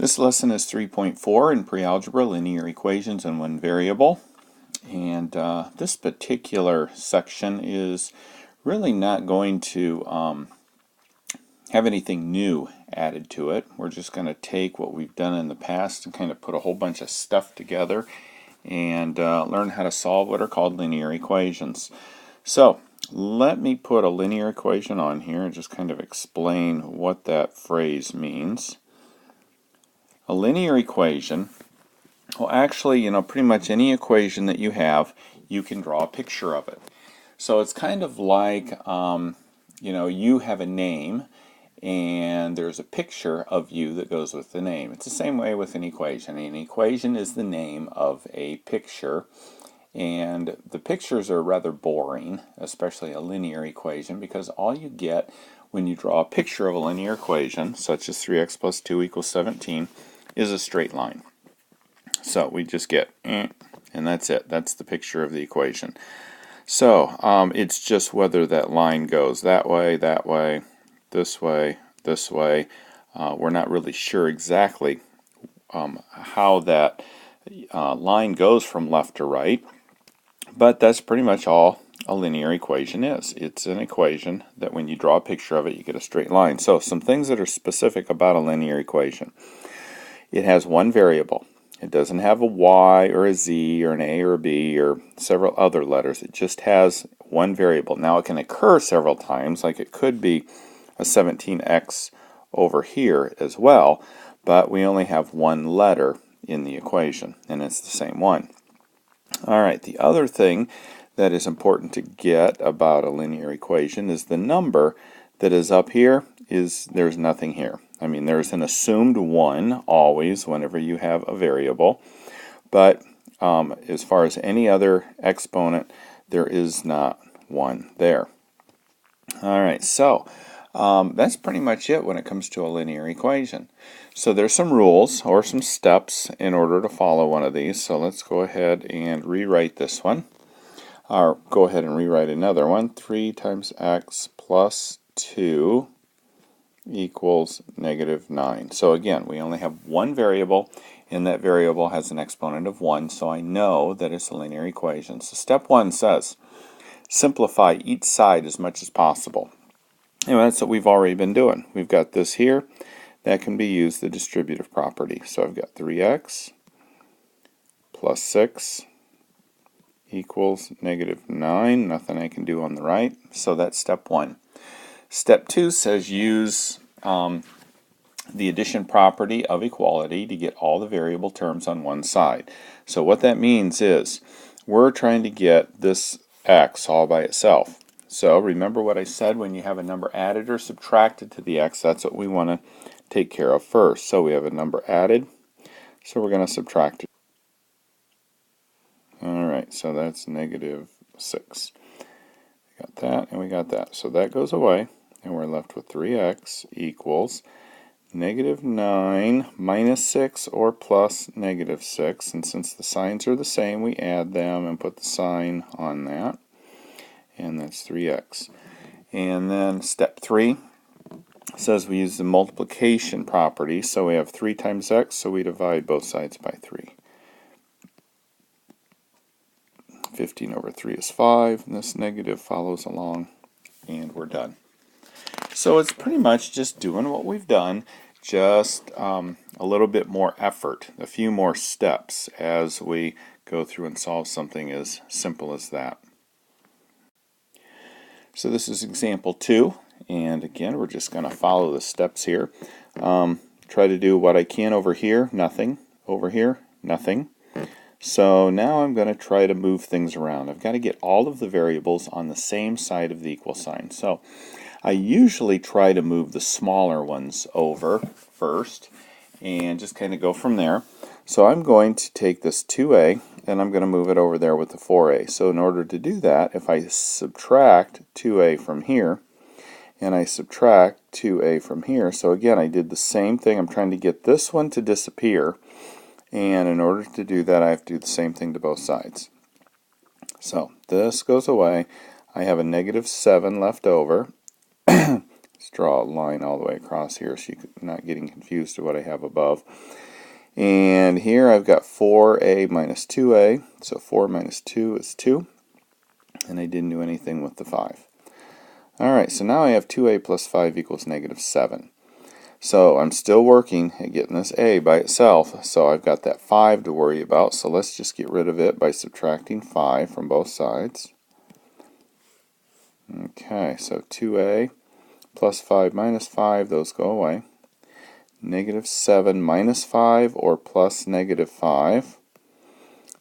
This lesson is 3.4 in pre-algebra, linear equations and one variable. And this particular section is really not going to have anything new added to it. We're just going to take what we've done in the past and kind of put a whole bunch of stuff together and learn how to solve what are called linear equations. So let me put a linear equation on here and just kind of explain what that phrase means. A linear equation, well actually, pretty much any equation that you have, you can draw a picture of it. So it's kind of like, you have a name and there's a picture of you that goes with the name. It's the same way with an equation. An equation is the name of a picture, and the pictures are rather boring, especially a linear equation, because all you get when you draw a picture of a linear equation, such as 3x plus 2 equals 17, is a straight line. So we just get and that's it. That's the picture of the equation. So it's just whether that line goes that way, this way, this way. We're not really sure exactly how that line goes from left to right, but that's pretty much all a linear equation is. It's an equation that when you draw a picture of it, you get a straight line. So some things that are specific about a linear equation. It has one variable. It doesn't have a y or a z or an a or a b or several other letters. It just has one variable. Now it can occur several times, like it could be a 17x over here as well, but we only have one letter in the equation, and it's the same one. Alright, the other thing that is important to get about a linear equation is the number that is up here there's nothing here. I mean, there's an assumed 1 always whenever you have a variable, but as far as any other exponent, there is not one there. Alright, so that's pretty much it when it comes to a linear equation. So there's some rules or some steps in order to follow one of these. So let's go ahead and rewrite this one. Or go ahead and rewrite another one. 3 times x plus 2 equals negative 9. So again, we only have one variable, and that variable has an exponent of 1, so I know that it's a linear equation. So step 1 says, simplify each side as much as possible. And that's what we've already been doing. We've got this here. That can be used the distributive property. So I've got 3x plus 6 equals negative 9. Nothing I can do on the right. So that's step 1. Step 2 says use the addition property of equality to get all the variable terms on one side. So what that means is we're trying to get this x all by itself. So remember what I said, when you have a number added or subtracted to the x, that's what we want to take care of first. So we have a number added, so we're going to subtract it. Alright, so that's negative 6. We got that and we got that. So that goes away, and we're left with 3x equals negative 9 minus 6 or plus negative 6. And since the signs are the same, we add them and put the sign on that. And that's 3x. And then step 3 says we use the multiplication property. So we have 3 times x, so we divide both sides by 3. 15 over 3 is 5, and this negative follows along, and we're done. So it's pretty much just doing what we've done, just a little bit more effort, a few more steps as we go through and solve something as simple as that. So this is example 2, and again we're just going to follow the steps here. Try to do what I can over here, nothing, over here, nothing. So now I'm going to try to move things around. I've got to get all of the variables on the same side of the equal sign. So I usually try to move the smaller ones over first and just kind of go from there. So I'm going to take this 2a and I'm going to move it over there with the 4a. So in order to do that, if I subtract 2a from here and I subtract 2a from here, so again I did the same thing. I'm trying to get this one to disappear, and in order to do that I have to do the same thing to both sides. So this goes away. I have a negative 7 left over. Let's draw a line all the way across here so you're not getting confused to what I have above. And here I've got 4a minus 2a, so 4 minus 2 is 2, and I didn't do anything with the 5. Alright, so now I have 2a plus 5 equals negative 7. So I'm still working at getting this a by itself, so I've got that 5 to worry about, so let's just get rid of it by subtracting 5 from both sides. Okay, so 2a plus 5 minus 5, those go away. Negative 7 minus 5 or plus negative 5.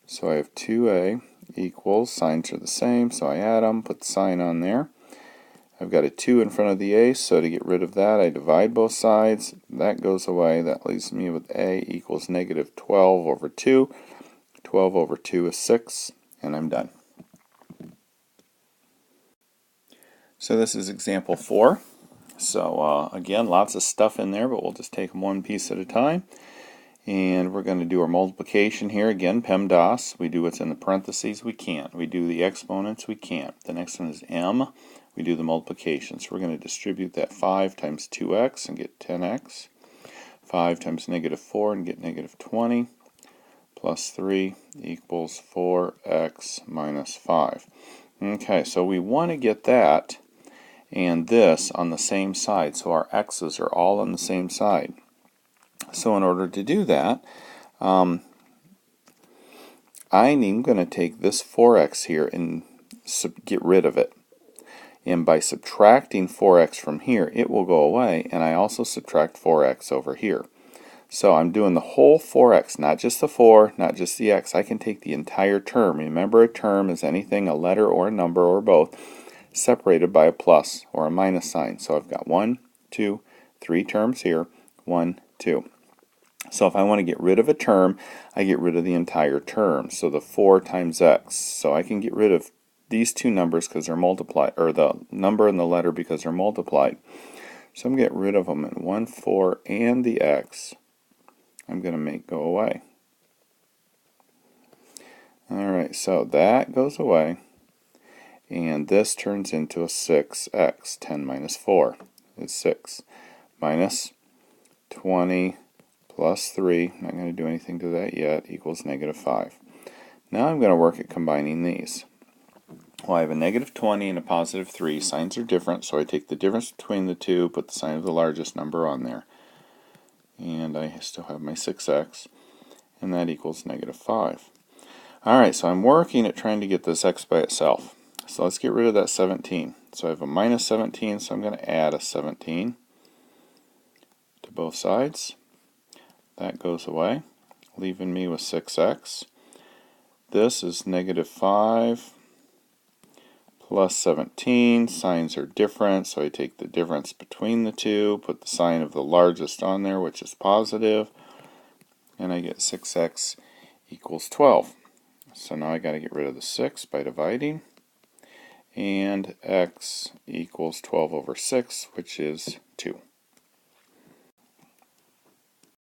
So I have 2a equals, signs are the same, so I add them, put the sign on there. I've got a 2 in front of the a, so to get rid of that I divide both sides. That goes away. That leaves me with a equals negative 12 over 2. 12 over 2 is 6, and I'm done. So this is example 4. So again, lots of stuff in there, but we'll just take them one piece at a time. And we're going to do our multiplication here. Again, PEMDAS. We do what's in the parentheses, we can't. We do the exponents, we can't. The next one is m. We do the multiplication. So we're going to distribute that 5 times 2x and get 10x. 5 times negative 4 and get negative 20. Plus 3 equals 4x minus 5. Okay, so we want to get that and this on the same side. So our x's are all on the same side. So in order to do that, I'm going to take this 4x here and get rid of it. And by subtracting 4x from here, it will go away, and I also subtract 4x over here. So I'm doing the whole 4x, not just the 4, not just the x. I can take the entire term. Remember, a term is anything, a letter or a number or both, separated by a plus or a minus sign. So I've got 1, 2, 3 terms here, 1, 2. So if I want to get rid of a term, I get rid of the entire term. So the 4 times x. So I can get rid of these two numbers because they're multiplied, or the number and the letter because they're multiplied. So I'm going to get rid of them, and 1, 4, and the x I'm going to make go away. Alright, so that goes away, and this turns into a 6x. 10 minus 4 is 6. Minus 20 plus 3, not going to do anything to that yet, equals negative 5. Now I'm going to work at combining these. Well, I have a negative 20 and a positive 3. Signs are different, so I take the difference between the two, put the sign of the largest number on there. And I still have my 6x, and that equals negative 5. Alright, so I'm working at trying to get this x by itself. So let's get rid of that 17. So I have a minus 17, so I'm going to add a 17 to both sides. That goes away, leaving me with 6x. This is negative 5 plus 17. Signs are different, so I take the difference between the two, put the sign of the largest on there, which is positive, and I get 6x equals 12. So now I got to get rid of the 6 by dividing, and x equals 12 over 6, which is 2.